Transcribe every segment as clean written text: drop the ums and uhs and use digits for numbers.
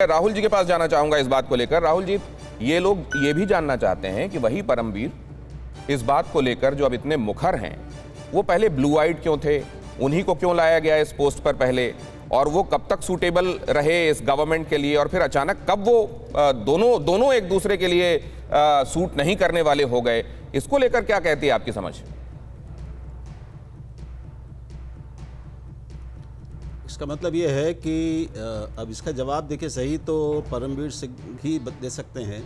राहुल जी के पास जाना चाहूंगा इस बात को लेकर। राहुल जी, ये लोग ये भी जानना चाहते हैं कि वही परमवीर इस बात को लेकर जो अब इतने मुखर हैं, वो पहले ब्लू आइड क्यों थे, उन्हीं को क्यों लाया गया इस पोस्ट पर पहले, और वो कब तक सूटेबल रहे इस गवर्नमेंट के लिए, और फिर अचानक कब वो दोनों एक दूसरे के लिए सूट नहीं करने वाले हो गए। इसको लेकर क्या कहती है आपकी समझ? इसका मतलब ये है कि अब इसका जवाब देखिए, सही तो परमवीर सिंह ही दे सकते हैं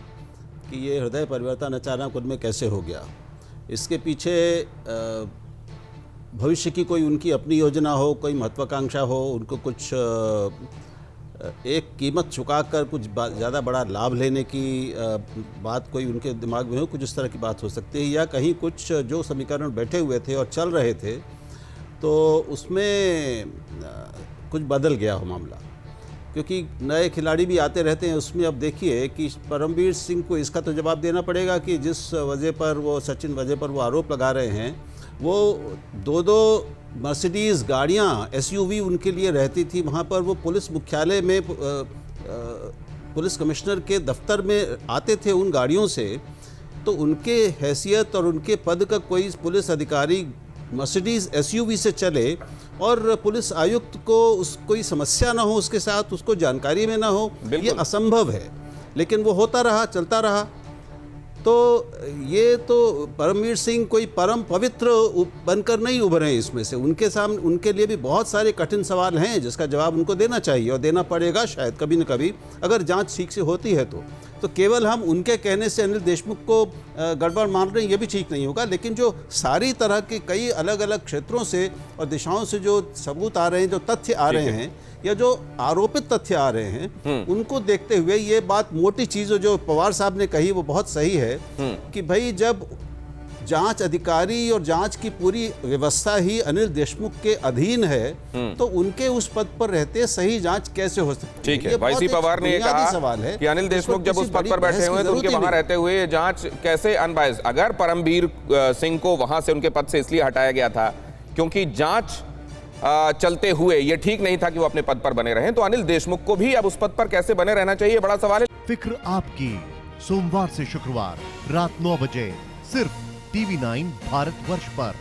कि ये हृदय परिवर्तन अचानक उनमें कैसे हो गया। इसके पीछे भविष्य की कोई उनकी अपनी योजना हो, कोई महत्वाकांक्षा हो, उनको कुछ एक कीमत चुकाकर कुछ ज़्यादा बड़ा लाभ लेने की बात कोई उनके दिमाग में हो, कुछ इस तरह की बात हो सकती है। या कहीं कुछ जो समीकरण बैठे हुए थे और चल रहे थे तो उसमें कुछ बदल गया हो मामला, क्योंकि नए खिलाड़ी भी आते रहते हैं उसमें। अब देखिए कि परमवीर सिंह को इसका तो जवाब देना पड़ेगा कि जिस वजह पर वो सचिन वजह पर वो आरोप लगा रहे हैं, वो दो मर्सिडीज़ गाड़ियाँ एसयूवी उनके लिए रहती थी। वहाँ पर वो पुलिस मुख्यालय में पुलिस कमिश्नर के दफ्तर में आते थे उन गाड़ियों से। तो उनके हैसियत और उनके पद का कोई पुलिस अधिकारी मर्सिडीज़ एसयूवी से चले और पुलिस आयुक्त को कोई समस्या ना हो उसके साथ, उसको जानकारी में ना हो, ये असंभव है। लेकिन वो होता रहा, चलता रहा। तो ये तो परमवीर सिंह कोई परम पवित्र बनकर नहीं उभरे इसमें से। उनके सामने, उनके लिए भी बहुत सारे कठिन सवाल हैं जिसका जवाब उनको देना चाहिए और देना पड़ेगा शायद कभी न कभी, अगर जांच ठीक से होती है तो केवल हम उनके कहने से अनिल देशमुख को गड़बड़ मान रहे हैं, ये भी ठीक नहीं होगा। लेकिन जो सारी तरह के कई अलग अलग क्षेत्रों से और दिशाओं से जो सबूत आ रहे हैं, जो तथ्य आ रहे हैं या जो आरोपित तथ्य आ रहे हैं, उनको देखते हुए ये बात मोटी चीज़ जो पवार साहब ने कही वो बहुत सही है कि भाई जब जांच अधिकारी और जांच की पूरी व्यवस्था ही अनिल देशमुख के अधीन है तो उनके उस पद पर रहते सही जांच कैसे हो सकती है? ठीक है, वाई सी पवार ने कहा सवाल है कि अनिल देशमुख जब उस पद पर बैठे हुए तो उनके वहां रहते हुए जांच कैसे अनबायस्ड। अगर परमवीर सिंह को वहां से उनके पद से इसलिए हटाया गया था क्योंकि जांच चलते हुए ये ठीक नहीं था कि वो अपने पद पर बने रहें, तो अनिल देशमुख को भी अब उस पद पर कैसे बने रहना चाहिए, बड़ा सवाल है। फिक्र आपकी, सोमवार से शुक्रवार रात 9 बजे सिर्फ TV9 भारतवर्ष पर।